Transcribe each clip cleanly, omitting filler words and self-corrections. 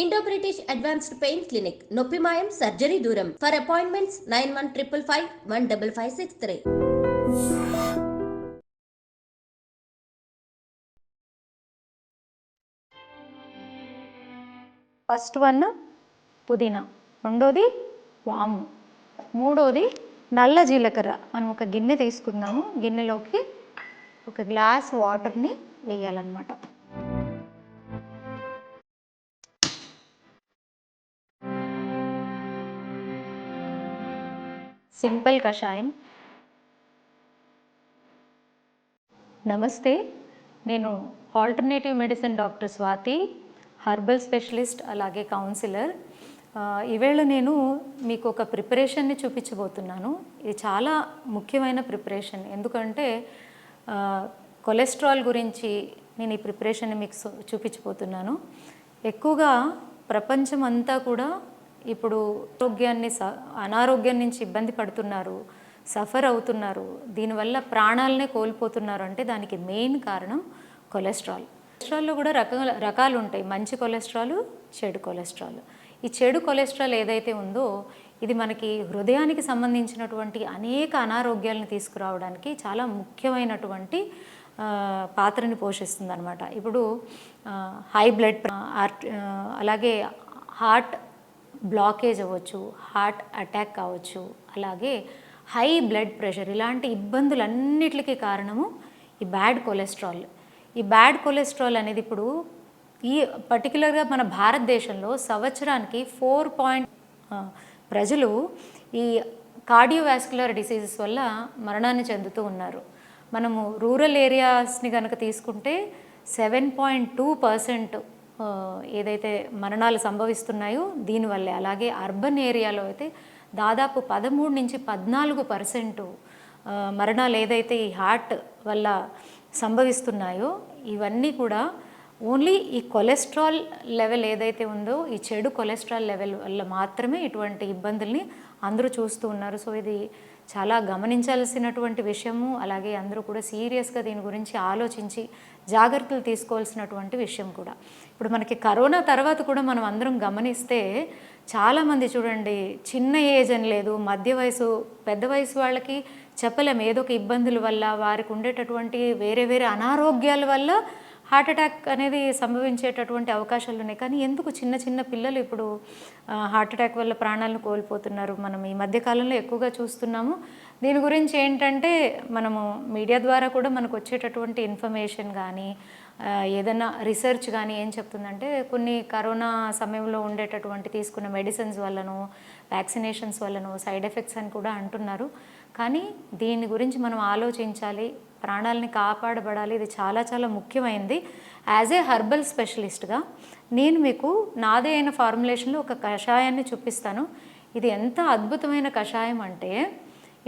Indo British advanced pain clinic నొప్పి మాయం surgery దూరం. For appointments 9155515563. ఫస్ట్ వన్ పుదీనా, రెండోది వాము, మూడోది నల్ల జీలకర్ర. మనం ఒక గిన్నె తీసుకుందాము, గిన్నెలోకి ఒక గ్లాస్ వాటర్ని వేయాలన్నమాట. సింపుల్ కషాయం. నమస్తే, నేను alternative medicine doctor Swathi, herbal specialist అలాగే కౌన్సిలర్. ఈవేళ నేను మీకు ఒక ప్రిపరేషన్ని చూపించబోతున్నాను. ఇది చాలా ముఖ్యమైన ప్రిపరేషన్, ఎందుకంటే కొలెస్ట్రాల్ గురించి నేను ఈ ప్రిపరేషన్ని మీకు చూపించబోతున్నాను. ఎక్కువగా ప్రపంచం అంతా కూడా ఇప్పుడు అనారోగ్యం నుంచి ఇబ్బంది పడుతున్నారు, సఫర్ అవుతున్నారు, దీనివల్ల ప్రాణాలనే కోల్పోతున్నారు. అంటే దానికి మెయిన్ కారణం కొలెస్ట్రాల్. కొలెస్ట్రాల్లో కూడా రకాలు ఉంటాయి, మంచి కొలెస్ట్రాల్, చెడు కొలెస్ట్రాల్. ఈ చెడు కొలెస్ట్రాల్ ఏదైతే ఉందో ఇది మనకి హృదయానికి సంబంధించినటువంటి అనేక అనారోగ్యాలను తీసుకురావడానికి చాలా ముఖ్యమైనటువంటి పాత్రని పోషిస్తుంది అన్నమాట. ఇప్పుడు హై బ్లడ్ అలాగే హార్ట్ బ్లాకేజ్ అవ్వచ్చు, హార్ట్ అటాక్ కావచ్చు, అలాగే హై బ్లడ్ ప్రెషర్, ఇలాంటి ఇబ్బందులన్నిటికీ కారణము ఈ బ్యాడ్ కొలెస్ట్రాల్. ఈ బ్యాడ్ కొలెస్ట్రాల్ అనేది ఇప్పుడు ఈ పర్టికులర్గా మన భారతదేశంలో సంవత్సరానికి 4 ప్రజలు ఈ కార్డియోవాస్కులర్ డిసీజెస్ వల్ల మరణాన్ని చెందుతూ ఉన్నారు. మనము రూరల్ ఏరియాస్ని కనుక తీసుకుంటే 7.2% ఏదైతే మరణాలు సంభవిస్తున్నాయో దీనివల్లే. అలాగే అర్బన్ ఏరియాలో అయితే దాదాపు 13 నుంచి 14% మరణాలు ఏదైతే ఈ హార్ట్ వల్ల సంభవిస్తున్నాయో ఇవన్నీ కూడా ఓన్లీ ఈ కొలెస్ట్రాల్ లెవెల్ ఏదైతే ఉందో ఈ చెడు కొలెస్ట్రాల్ లెవెల్ వల్ల మాత్రమే ఇటువంటి ఇబ్బందుల్ని అందరూ చూస్తూ ఉన్నారు. సో ఇది చాలా గమనించాల్సినటువంటి విషయము, అలాగే అందరూ కూడా సీరియస్గా దీని గురించి ఆలోచించి జాగ్రత్తలు తీసుకోవాల్సినటువంటి విషయం కూడా. ఇప్పుడు మనకి కరోనా తర్వాత కూడా మనం అందరం గమనిస్తే చాలామంది చూడండి, చిన్న ఏజ్ అని లేదు, మధ్య వయసు, పెద్ద వయసు వాళ్ళకి చెప్పలేము, ఏదో ఒక ఇబ్బందుల వల్ల వారికి ఉండేటటువంటి వేరే వేరే అనారోగ్యాల వల్ల హార్ట్ అటాక్ అనేది సంభవించేటటువంటి అవకాశాలు ఉన్నాయి. కానీ ఎందుకు చిన్న చిన్న పిల్లలు ఇప్పుడు హార్ట్ అటాక్ వల్ల ప్రాణాలను కోల్పోతున్నారు మనం ఈ మధ్యకాలంలో ఎక్కువగా చూస్తున్నాము. దీని గురించి ఏంటంటే మనము మీడియా ద్వారా కూడా మనకు వచ్చేటటువంటి ఇన్ఫర్మేషన్ కానీ ఏదైనా రీసెర్చ్ కానీ ఏం చెప్తుందంటే కొన్ని కరోనా సమయంలో ఉండేటటువంటి తీసుకున్న మెడిసిన్స్ వల్లను, వ్యాక్సినేషన్స్ వల్లను సైడ్ ఎఫెక్ట్స్ అని కూడా అంటున్నారు. కానీ దీని గురించి మనం ఆలోచించాలి, ప్రాణాలని కాపాడబడాలి. ఇది చాలా చాలా ముఖ్యమైనది. యాజ్ ఏ హర్బల్ స్పెషలిస్ట్గా నేను మీకు నాదే అయిన ఫార్ములేషన్లో ఒక కషాయాన్ని చూపిస్తాను. ఇది ఎంత అద్భుతమైన కషాయం అంటే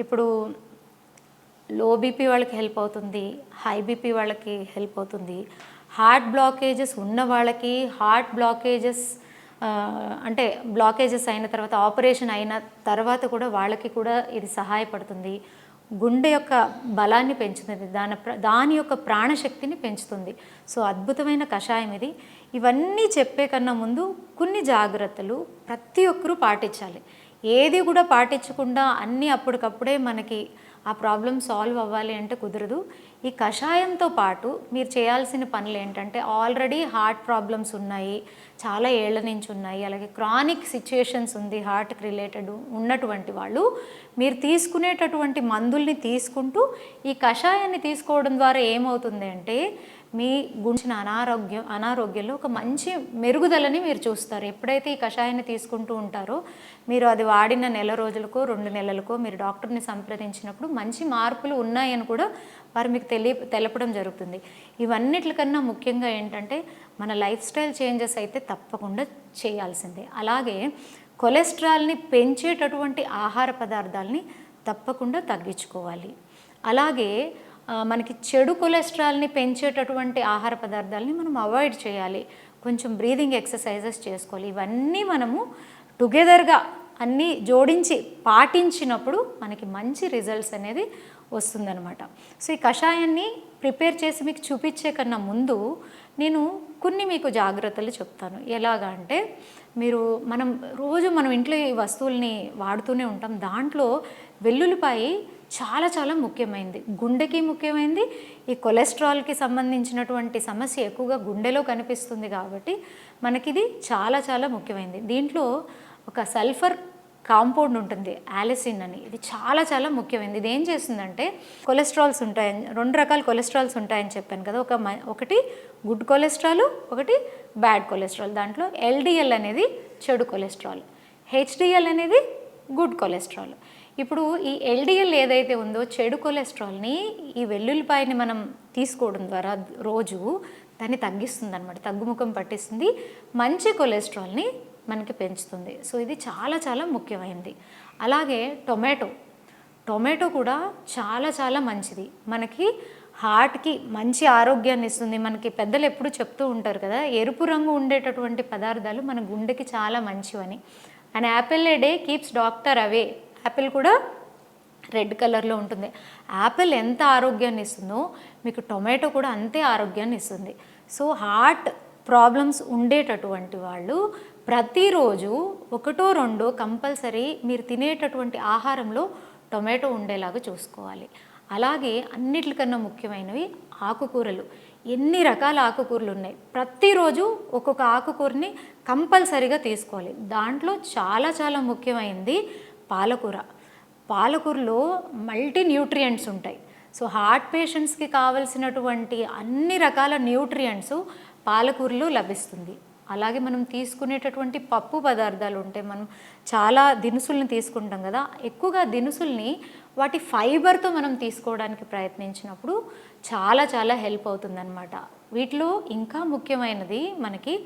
ఇప్పుడు లో బీపీ వాళ్ళకి హెల్ప్ అవుతుంది, హై బీపీ వాళ్ళకి హెల్ప్ అవుతుంది, హార్ట్ బ్లాకేజెస్ ఉన్న వాళ్ళకి, హార్ట్ బ్లాకేజెస్ అంటే బ్లాకేజెస్ అయిన తర్వాత ఆపరేషన్ అయిన తర్వాత కూడా వాళ్ళకి కూడా ఇది సహాయపడుతుంది. గుండె యొక్క బలాన్ని పెంచుతుంది, దాని యొక్క ప్రాణశక్తిని పెంచుతుంది. సో అద్భుతమైన కషాయం ఇది. ఇవన్నీ చెప్పే కన్నా ముందు కొన్ని జాగ్రత్తలు ప్రతి ఒక్కరూ పాటించాలి. ఏది కూడా పాటించకుండా అన్నీ అప్పటికప్పుడే మనకి ఆ ప్రాబ్లం సాల్వ్ అవ్వాలి అంటే కుదరదు. ఈ కషాయంతో పాటు మీరు చేయాల్సిన పనులు ఏంటంటే, ఆల్రెడీ హార్ట్ ప్రాబ్లమ్స్ ఉన్నాయి, చాలా ఏళ్ల నుంచి ఉన్నాయి, అలాగే క్రానిక్ సిచ్యుయేషన్స్ ఉంది హార్ట్కి రిలేటెడ్ ఉన్నటువంటి వాళ్ళు మీరు తీసుకునేటటువంటి మందుల్ని తీసుకుంటూ ఈ కషాయాన్ని తీసుకోవడం ద్వారా ఏమవుతుంది అంటే మీ గుంచిన అనారోగ్యంలో ఒక మంచి మెరుగుదలని మీరు చూస్తారు. ఎప్పుడైతే ఈ కషాయాన్ని తీసుకుంటూ ఉంటారో మీరు అది వాడిన నెల రోజులకో 2 నెలలకో మీరు డాక్టర్ని సంప్రదించినప్పుడు మంచి మార్పులు ఉన్నాయని కూడా వారు మీకు తెలపడం జరుగుతుంది. ఇవన్నిటికన్నా ముఖ్యంగా ఏంటంటే మన లైఫ్ స్టైల్ చేంజెస్ అయితే తప్పకుండా చేయాల్సిందే. అలాగే కొలెస్ట్రాల్ని పెంచేటటువంటి ఆహార పదార్థాలని తప్పకుండా తగ్గించుకోవాలి. అలాగే మనకి చెడు కొలెస్ట్రాల్ని పెంచేటటువంటి ఆహార పదార్థాలని మనం అవాయిడ్ చేయాలి. కొంచెం బ్రీదింగ్ ఎక్సర్సైజెస్ చేసుకోవాలి. ఇవన్నీ మనము టుగెదర్గా అన్నీ జోడించి పాటించినప్పుడు మనకి మంచి రిజల్ట్స్ అనేది వస్తుందన్నమాట. సో ఈ కషాయాన్ని ప్రిపేర్ చేసి మీకు చూపించే కన్నా ముందు నేను కొన్ని మీకు జాగ్రత్తలు చెప్తాను. ఎలాగా అంటే మనం ఇంట్లో ఈ వస్తువుల్ని వాడుతూనే ఉంటాం. దాంట్లో వెల్లుల్లిపాయ చాలా చాలా ముఖ్యమైనది, గుండెకి ముఖ్యమైనది. ఈ కొలెస్ట్రాల్కి సంబంధించినటువంటి సమస్య ఎక్కువగా గుండెలో కనిపిస్తుంది కాబట్టి మనకిది చాలా చాలా ముఖ్యమైనది. దీంట్లో ఒక సల్ఫర్ కాంపౌండ్ ఉంటుంది, ఆలిసిన్ అని. ఇది చాలా చాలా ముఖ్యమైనది. ఇది ఏం చేస్తుందంటే కొలెస్ట్రాల్స్ ఉంటాయని, 2 రకాల కొలెస్ట్రాల్స్ ఉంటాయని చెప్పాను కదా. ఒకటి గుడ్ కొలెస్ట్రాల్, ఒకటి బ్యాడ్ కొలెస్ట్రాల్. దాంట్లో ఎల్డిఎల్ అనేది చెడు కొలెస్ట్రాల్, హెచ్డిఎల్ అనేది గుడ్ కొలెస్ట్రాల్. ఇప్పుడు ఈ ఎల్డిఎల్ ఏదైతే ఉందో చెడు కొలెస్ట్రాల్ని ఈ వెల్లుల్లిపాయని మనం తీసుకోవడం ద్వారా రోజు దాన్ని తగ్గిస్తుంది అనమాట, తగ్గుముఖం పట్టిస్తుంది. మంచి కొలెస్ట్రాల్ని మనకి పెంచుతుంది. సో ఇది చాలా చాలా ముఖ్యమైనది. అలాగే టొమాటో కూడా చాలా చాలా మంచిది. మనకి హార్ట్కి మంచి ఆరోగ్యాన్ని ఇస్తుంది. మనకి పెద్దలు ఎప్పుడు చెప్తూ ఉంటారు కదా, ఎరుపు రంగు ఉండేటటువంటి పదార్థాలు మన గుండెకి చాలా మంచివని. And apple a day keeps doctor away. Apple కూడా రెడ్ కలర్లో ఉంటుంది. యాపిల్ ఎంత ఆరోగ్యాన్ని ఇస్తుందో మీకు టొమాటో కూడా అంతే ఆరోగ్యాన్ని ఇస్తుంది. సో హార్ట్ ప్రాబ్లమ్స్ ఉండేటటువంటి వాళ్ళు ప్రతిరోజు 1-2 కంపల్సరీ మీరు తినేటటువంటి ఆహారంలో టొమాటో ఉండేలాగా చూసుకోవాలి. అలాగే అన్నిటికన్నా ముఖ్యమైనవి ఆకుకూరలు. ఎన్ని రకాల ఆకుకూరలు ఉన్నాయి, ప్రతిరోజు ఒక్కొక్క ఆకుకూరని కంపల్సరీగా తీసుకోవాలి. దాంట్లో చాలా చాలా ముఖ్యమైనది పాలకూరలో మల్టీ న్యూట్రియంట్స్ ఉంటాయి. సో హార్ట్ పేషెంట్స్కి కావలసినటువంటి అన్ని రకాల న్యూట్రియంట్స్ పాలకూరలో లభిస్తుంది. అలాగే మనం తీసుకునేటటువంటి పప్పు పదార్థాలు ఉంటాయి. మనం చాలా దినుసుల్ని తీసుకుంటాం కదా, ఎక్కువగా దినుసుల్ని వాటి ఫైబర్తో మనం తీసుకోవడానికి ప్రయత్నించినప్పుడు చాలా చాలా హెల్ప్ అవుతుందన్నమాట. వీటిలో ఇంకా ముఖ్యమైనది మనకి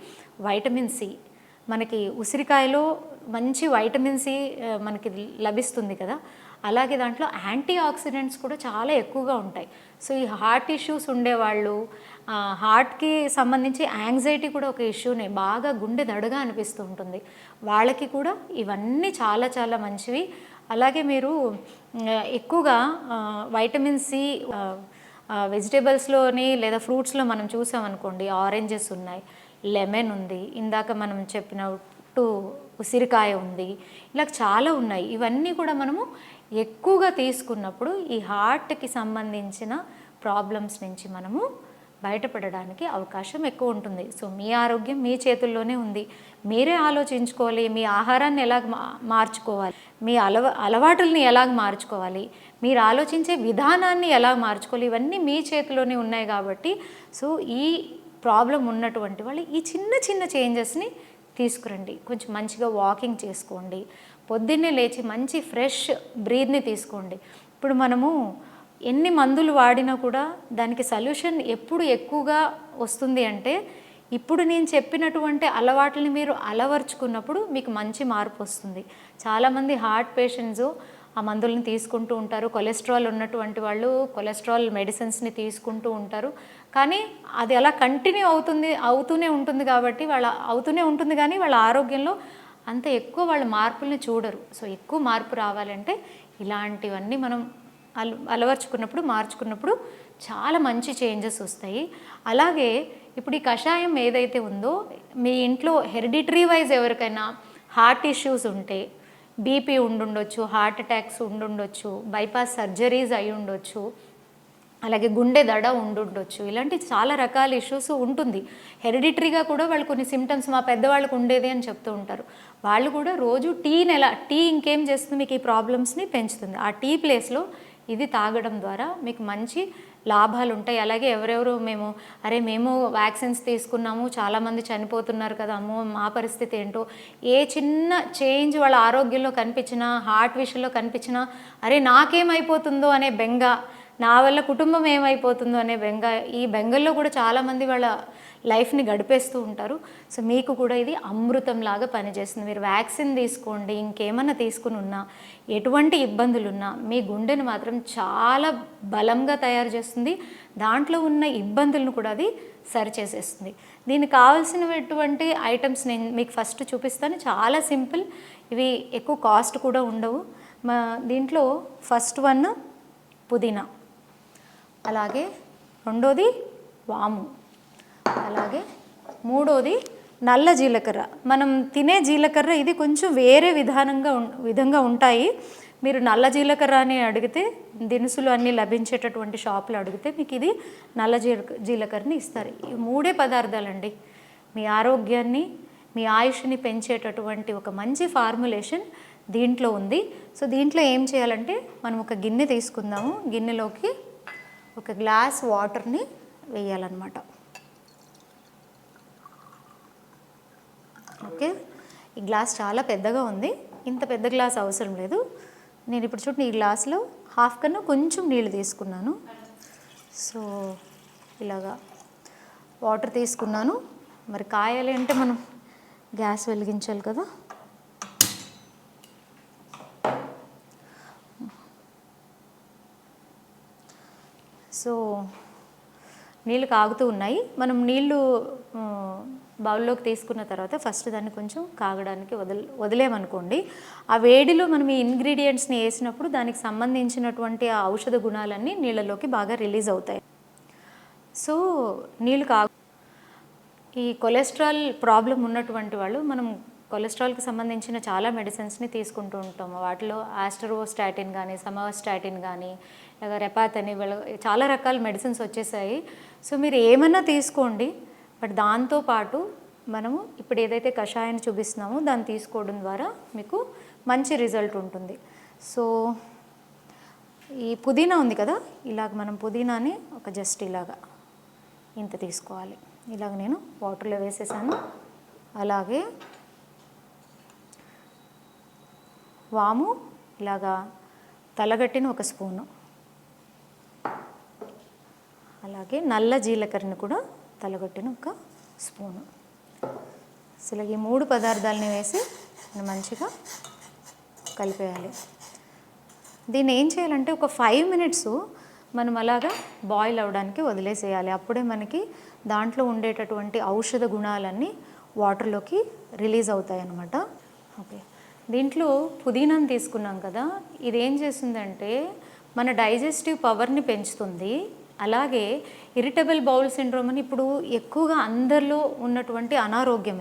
వైటమిన్ సి. మనకి ఉసిరికాయలో మంచి వైటమిన్ సి మనకి లభిస్తుంది కదా. అలాగే దాంట్లో యాంటీ ఆక్సిడెంట్స్ కూడా చాలా ఎక్కువగా ఉంటాయి. సో ఈ హార్ట్ ఇష్యూస్ ఉండేవాళ్ళు, హార్ట్కి సంబంధించి యాంగ్జైటీ కూడా ఒక ఇష్యూనే, బాగా గుండె దడగా అనిపిస్తూ ఉంటుంది, వాళ్ళకి కూడా ఇవన్నీ చాలా చాలా మంచివి. అలాగే మీరు ఎక్కువగా వైటమిన్ సి వెజిటేబుల్స్లోని లేదా ఫ్రూట్స్లో మనం చూసామనుకోండి, ఆరెంజెస్ ఉన్నాయి, లెమన్ ఉంది, ఇందాక మనం చెప్పినట్టు ఉసిరికాయ ఉంది, ఇలా చాలా ఉన్నాయి. ఇవన్నీ కూడా మనము ఎక్కువగా తీసుకున్నప్పుడు ఈ హార్ట్కి సంబంధించిన ప్రాబ్లమ్స్ నుంచి మనము బయటపడడానికి అవకాశం ఎక్కువ ఉంటుంది. సో మీ ఆరోగ్యం మీ చేతుల్లోనే ఉంది. మీరే ఆలోచించుకోవాలి, మీ ఆహారాన్ని ఎలాగ మార్చుకోవాలి, మీ అలవాటుల్ని ఎలాగ మార్చుకోవాలి, మీరు ఆలోచించే విధానాన్ని ఎలా మార్చుకోవాలి, ఇవన్నీ మీ చేతిలోనే ఉన్నాయి. కాబట్టి సో ఈ ప్రాబ్లం ఉన్నటువంటి వాళ్ళు ఈ చిన్న చిన్న చేంజెస్ని తీసుకురండి. కొంచెం మంచిగా వాకింగ్ చేసుకోండి, పొద్దున్నే లేచి మంచి ఫ్రెష్ బ్రీత్ని తీసుకోండి. ఇప్పుడు మనము ఎన్ని మందులు వాడినా కూడా దానికి సొల్యూషన్ ఎప్పుడు ఎక్కువగా వస్తుంది అంటే, ఇప్పుడు నేను చెప్పినటువంటి అలవాట్లని మీరు అలవర్చుకున్నప్పుడు మీకు మంచి మార్పు వస్తుంది. చాలామంది హార్ట్ పేషెంట్స్ ఆ మందులను తీసుకుంటూ ఉంటారు, కొలెస్ట్రాల్ ఉన్నటువంటి వాళ్ళు కొలెస్ట్రాల్ మెడిసిన్స్ని తీసుకుంటూ ఉంటారు. కానీ అది అలా కంటిన్యూ అవుతూనే ఉంటుంది కాబట్టి కానీ వాళ్ళ ఆరోగ్యంలో అంత ఎక్కువ వాళ్ళ మార్పుల్ని చూడరు. సో ఎక్కువ మార్పు రావాలంటే ఇలాంటివన్నీ మనం అలవర్చుకున్నప్పుడు, మార్చుకున్నప్పుడు చాలా మంచి చేంజెస్ వస్తాయి. అలాగే ఇప్పుడు ఈ కషాయం ఏదైతే ఉందో, మీ ఇంట్లో హెరిడిటరీ వైజ్ ఎవరికైనా హార్ట్ ఇష్యూస్ ఉంటే, బీపీ ఉండుండొచ్చు, హార్ట్ అటాక్స్ ఉండుండొచ్చు, బైపాస్ సర్జరీస్ అయి ఉండొచ్చు, అలాగే గుండె దడ ఉండుండొచ్చు, ఇలాంటి చాలా రకాల ఇష్యూస్ ఉంటుంది. హెరిడిటరీగా కూడా వాళ్ళు కొన్ని సిమ్టమ్స్ మా పెద్దవాళ్ళకు ఉండేది అని చెప్తూ ఉంటారు. వాళ్ళు కూడా రోజు టీ ఇంకేం చేస్తుంది, మీకు ఈ ప్రాబ్లమ్స్ని పెంచుతుంది. ఆ టీ ప్లేస్లో ఇది తాగడం ద్వారా మీకు మంచి లాభాలు ఉంటాయి. అలాగే ఎవరెవరు మేము వ్యాక్సిన్స్ తీసుకున్నాము, చాలామంది చనిపోతున్నారు కదా, అమ్మో మా పరిస్థితి ఏంటో, ఏ చిన్న చేంజ్ వాళ్ళ ఆరోగ్యంలో కనిపించినా, హార్ట్ విషయంలో కనిపించినా, నాకేమైపోతుందో అనే బెంగ, నా వల్ల కుటుంబం ఏమైపోతుందో అనే బెంగ, ఈ బెంగల్లో కూడా చాలామంది వాళ్ళ లైఫ్ని గడిపేస్తూ ఉంటారు. సో మీకు కూడా ఇది అమృతంలాగా పనిచేస్తుంది. మీరు వ్యాక్సిన్ తీసుకోండి, ఇంకేమన్నా తీసుకుని ఉన్నా, ఎటువంటి ఇబ్బందులున్నా మీ గుండెను మాత్రం చాలా బలంగా తయారు చేస్తుంది. దాంట్లో ఉన్న ఇబ్బందులను కూడా అది సరిచేసేస్తుంది. దీనికి కావాల్సినటువంటి ఐటమ్స్ నేను మీకు ఫస్ట్ చూపిస్తాను. చాలా సింపుల్, ఇవి ఎక్కువ కాస్ట్ కూడా ఉండవు. దీంట్లో ఫస్ట్ వన్ పుదీనా, అలాగే రెండోది వాము, అలాగే మూడోది నల్ల జీలకర్ర. మనం తినే జీలకర్ర ఇది కొంచెం వేరే విధంగా ఉంటాయి. మీరు నల్ల జీలకర్ర అని అడిగితే, దినుసులు అన్నీ లభించేటటువంటి షాపులో అడిగితే మీకు ఇది నల్ల జీలకర్రని ఇస్తారు. ఈ మూడే పదార్థాలండి మీ ఆరోగ్యాన్ని, మీ ఆయుష్ని పెంచేటటువంటి ఒక మంచి ఫార్ములేషన్ దీంట్లో ఉంది. సో దీంట్లో ఏం చేయాలంటే మనం ఒక గిన్నె తీసుకుందాము. గిన్నెలోకి ఒక గ్లాస్ వాటర్ని వేయాలన్నమాట. ఓకే, ఈ గ్లాస్ చాలా పెద్దగా ఉంది, ఇంత పెద్ద గ్లాస్ అవసరం లేదు. నేను ఇప్పుడు చూడండి ఈ గ్లాస్లో హాఫ్ కన్నా కొంచెం నీళ్ళు తీసుకున్నాను. సో ఇలాగా వాటర్ తీసుకున్నాను. మరి కాయాలి అంటే మనం గ్యాస్ వెలిగించాలి కదా. సో నీళ్ళు కాగుతూ ఉన్నాయి. మనం నీళ్ళు బౌల్లోకి తీసుకున్న తర్వాత ఫస్ట్ దాన్ని కొంచెం కాగడానికి వదిలేమనుకోండి, ఆ వేడిలో మనం ఈ ఇంగ్రీడియంట్స్ని వేసినప్పుడు దానికి సంబంధించినటువంటి ఆ ఔషధ గుణాలన్నీ నీళ్ళలోకి బాగా రిలీజ్ అవుతాయి. సో నీళ్ళు ఈ కొలెస్ట్రాల్ ప్రాబ్లం ఉన్నటువంటి వాళ్ళు, మనం కొలెస్ట్రాల్కి సంబంధించిన చాలా మెడిసిన్స్ని తీసుకుంటూ ఉంటాము. వాటిలో ఆస్టరోస్టాటిన్ కానీ, సమోస్టాటిన్ కానీ, లేదా రెపాత్ అని చాలా రకాల మెడిసిన్స్ వచ్చేసాయి. సో మీరు ఏమన్నా తీసుకోండి, బట్ దాంతోపాటు మనము ఇప్పుడు ఏదైతే కషాయాన్ని చూపిస్తున్నామో దాన్ని తీసుకోవడం ద్వారా మీకు మంచి రిజల్ట్ ఉంటుంది. సో ఈ పుదీనా ఉంది కదా, ఇలాగ మనం పుదీనాని ఒక జస్ట్ ఇలాగా ఇంత తీసుకోవాలి. ఇలాగ నేను వాటర్లో వేసేసాను. అలాగే వాము ఇలాగా తలగట్టిన ఒక స్పూను, అలాగే నల్ల జీలకర్రని కూడా తలగట్టిన ఒక స్పూను. అసలు ఈ మూడు పదార్థాలని వేసి మంచిగా కలిపేయాలి. దీన్ని ఏం చేయాలంటే ఒక 5 minutes మనం అలాగా బాయిల్ అవ్వడానికి వదిలేసేయాలి. అప్పుడే మనకి దాంట్లో ఉండేటటువంటి ఔషధ గుణాలన్నీ వాటర్లోకి రిలీజ్ అవుతాయి అన్నమాట. ఓకే, దీంట్లో పుదీనాను తీసుకున్నాం కదా, ఇది ఏం చేస్తుందంటే మన డైజెస్టివ్ పవర్ని పెంచుతుంది. అలాగే ఇరిటబుల్ బౌల్ సిండ్రోమ్ అని ఇప్పుడు ఎక్కువగా అందరిలో ఉన్నటువంటి అనారోగ్యం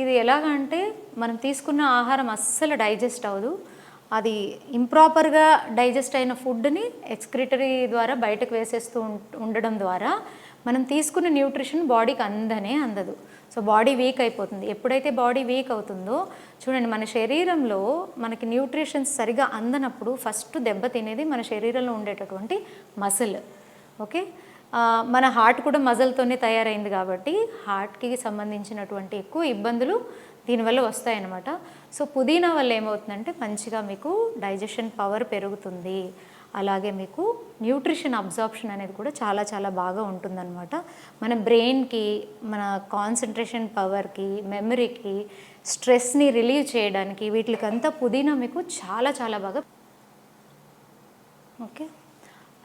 ఇది ఎలాగంటే మనం తీసుకున్న ఆహారం అస్సలు డైజెస్ట్ అవ్వదు. అది ఇంప్రాపర్గా డైజెస్ట్ అయిన ఫుడ్ని ఎక్స్క్రిటరీ ద్వారా బయటకు వేసేస్తూ ఉండడం ద్వారా మనం తీసుకున్న న్యూట్రిషన్ బాడీకి అందదు. సో బాడీ వీక్ అయిపోతుంది. ఎప్పుడైతే బాడీ వీక్ అవుతుందో చూడండి, మన శరీరంలో మనకి న్యూట్రిషన్స్ సరిగా అందనప్పుడు ఫస్ట్ దెబ్బ తినేది మన శరీరంలో ఉండేటటువంటి మసిల్. ఓకే, మన హార్ట్ కూడా మజిల్తోనే తయారైంది కాబట్టి హార్ట్కి సంబంధించినటువంటి ఎక్కువ ఇబ్బందులు దీనివల్ల వస్తాయన్నమాట. సో పుదీనా వల్ల ఏమవుతుందంటే మంచిగా మీకు డైజెషన్ పవర్ పెరుగుతుంది. అలాగే మీకు న్యూట్రిషన్ అబ్జార్ప్షన్ అనేది కూడా చాలా చాలా బాగా ఉంటుందన్నమాట. మన బ్రెయిన్కి, మన కాన్సన్ట్రేషన్ పవర్కి, మెమరీకి, స్ట్రెస్ని రిలీవ్ చేయడానికి వీటికంతా పుదీనా మీకు చాలా చాలా బాగా. ఓకే,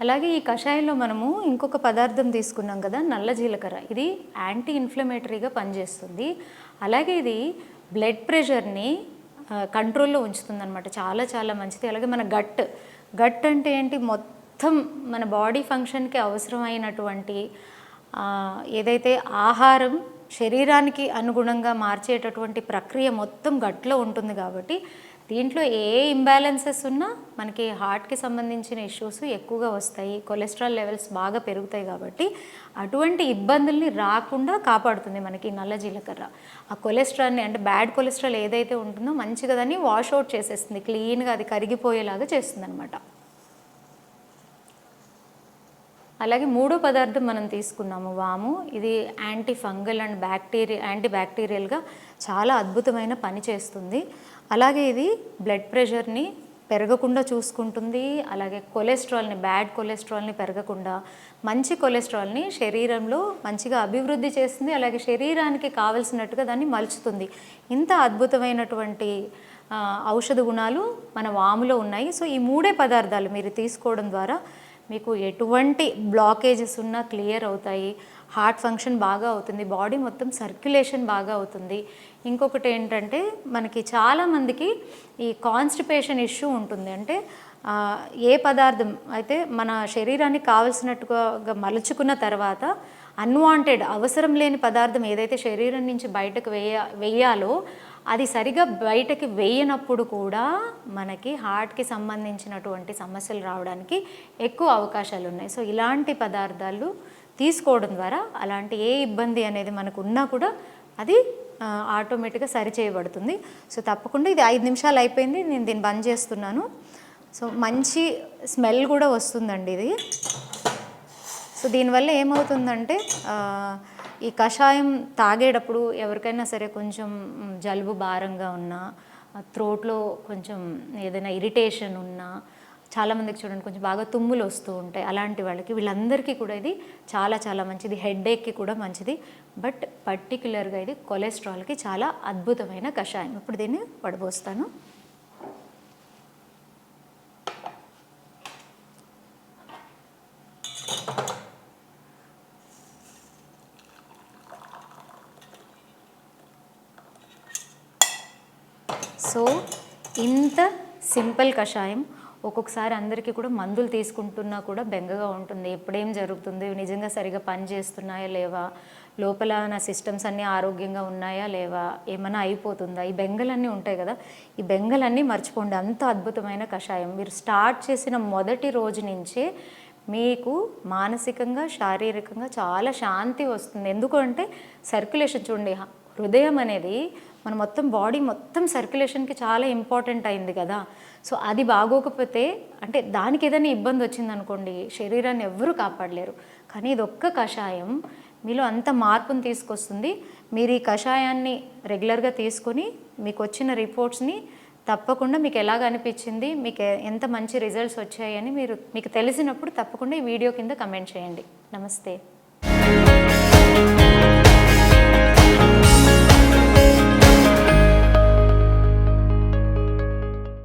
అలాగే ఈ కషాయంలో మనము ఇంకొక పదార్థం తీసుకున్నాం కదా, నల్ల జీలకర్ర. ఇది యాంటీ ఇన్ఫ్లమేటరీగా పనిచేస్తుంది. అలాగే ఇది బ్లడ్ ప్రెషర్ని కంట్రోల్లో ఉంచుతుందన్నమాట. చాలా చాలా మంచిది. అలాగే మన గట్ అంటే ఏంటి, మొత్తం మన బాడీ ఫంక్షన్కి అవసరమైనటువంటి ఏదైతే ఆహారం శరీరానికి అనుగుణంగా మార్చేటటువంటి ప్రక్రియ మొత్తం గట్లో ఉంటుంది. కాబట్టి దీంట్లో ఏ ఇంబ్యాలెన్సెస్ ఉన్నా మనకి హార్ట్కి సంబంధించిన ఇష్యూస్ ఎక్కువగా వస్తాయి, కొలెస్ట్రాల్ లెవెల్స్ బాగా పెరుగుతాయి. కాబట్టి అటువంటి ఇబ్బందుల్ని రాకుండా కాపాడుతుంది మనకి నల్ల జీలకర్ర. ఆ కొలెస్ట్రాల్ని, అంటే బ్యాడ్ కొలెస్ట్రాల్ ఏదైతే ఉంటుందో మంచిగా దాన్ని వాష్ అవుట్ చేసేస్తుంది, క్లీన్గా అది కరిగిపోయేలాగా చేస్తుంది అనమాట. అలాగే మూడో పదార్థం మనం తీసుకున్నాము వాము. ఇది యాంటీ ఫంగల్ అండ్ యాంటీ బ్యాక్టీరియల్గా చాలా అద్భుతమైన పని చేస్తుంది. అలాగే ఇది బ్లడ్ ప్రెషర్ని పెరగకుండా చూసుకుంటుంది. అలాగే కొలెస్ట్రాల్ని, బ్యాడ్ కొలెస్ట్రాల్ని పెరగకుండా మంచి కొలెస్ట్రాల్ని శరీరంలో మంచిగా అభివృద్ధి చేస్తుంది. అలాగే శరీరానికి కావలసినట్టుగా దాన్ని మలుచుతుంది. ఇంత అద్భుతమైనటువంటి ఔషధ గుణాలు మన వాములో ఉన్నాయి. సో ఈ మూడే పదార్థాలు మీరు తీసుకోవడం ద్వారా మీకు ఎటువంటి బ్లాకేజెస్ ఉన్నా క్లియర్ అవుతాయి, హార్ట్ ఫంక్షన్ బాగా అవుతుంది, బాడీ మొత్తం సర్క్యులేషన్ బాగా అవుతుంది. ఇంకొకటి ఏంటంటే మనకి చాలామందికి ఈ కాన్స్టిపేషన్ ఇష్యూ ఉంటుంది. అంటే ఏ పదార్థం అయితే మన శరీరానికి కావలసినట్టుగా మలుచుకున్న తర్వాత అన్వాంటెడ్ అవసరం లేని పదార్థం ఏదైతే శరీరం నుంచి బయటకు వేయాలో అది సరిగా బయటకి వేయనప్పుడు కూడా మనకి హార్ట్కి సంబంధించినటువంటి సమస్యలు రావడానికి ఎక్కువ అవకాశాలు ఉన్నాయి. సో ఇలాంటి పదార్థాలు తీసుకోవడం ద్వారా అలాంటి ఏ ఇబ్బంది అనేది మనకు ఉన్నా కూడా అది ఆటోమేటిక్గా సరి చేయబడుతుంది. సో తప్పకుండా ఇది 5 నిమిషాలు అయిపోయింది, నేను దీన్ని బంద్ చేస్తున్నాను. సో మంచి స్మెల్ కూడా వస్తుందండి ఇది. సో దీనివల్ల ఏమవుతుందంటే ఈ కషాయం తాగేటప్పుడు ఎవరికైనా సరే కొంచెం జలుబు భారంగా ఉన్నా, థ్రోట్లో కొంచెం ఏదైనా ఇరిటేషన్ ఉన్నా, చాలామందికి చూడండి కొంచెం బాగా తుమ్ములు వస్తూ ఉంటాయి, అలాంటి వాళ్ళకి వీళ్ళందరికీ కూడా ఇది చాలా చాలా మంచిది. హెడేక్కి కూడా మంచిది. బట్ పర్టిక్యులర్గా ఇది కొలెస్ట్రాల్కి చాలా అద్భుతమైన కషాయం. ఇప్పుడు దీన్ని వడబోస్తాను. సో ఇంత సింపుల్ కషాయం ఒక్కొక్కసారి అందరికీ కూడా మందులు తీసుకుంటున్నా కూడా బెంగగా ఉంటుంది. ఎప్పుడేం జరుగుతుంది, నిజంగా సరిగా పని చేస్తున్నాయా లేవా, లోపల నా సిస్టమ్స్ అన్నీ ఆరోగ్యంగా ఉన్నాయా లేవా, ఏమైనా అయిపోతుందా, ఈ బెంగలన్నీ ఉంటాయి కదా. ఈ బెంగలన్నీ మర్చిపోండి. అంత అద్భుతమైన కషాయం. మీరు స్టార్ట్ చేసిన మొదటి రోజు నుంచే మీకు మానసికంగా శారీరకంగా చాలా శాంతి వస్తుంది. ఎందుకంటే సర్క్యులేషన్ చూడండి, హృదయం అనేది మన మొత్తం బాడీ మొత్తం సర్క్యులేషన్కి చాలా ఇంపార్టెంట్ అయింది కదా. సో అది బాగోకపోతే అంటే దానికి ఏదైనా ఇబ్బంది వచ్చిందనుకోండి, శరీరాన్ని ఎవ్వరూ కాపాడలేరు. కానీ ఇది ఒక్క కషాయం మీలో అంత మార్పును తీసుకొస్తుంది. మీరు ఈ కషాయాన్ని రెగ్యులర్గా తీసుకొని మీకు వచ్చిన రిపోర్ట్స్ని తప్పకుండా మీకు ఎలాగ అనిపించింది, మీకు ఎంత మంచి రిజల్ట్స్ వచ్చాయని మీకు తెలిసినప్పుడు తప్పకుండా ఈ వీడియో కింద కమెంట్ చేయండి. నమస్తే.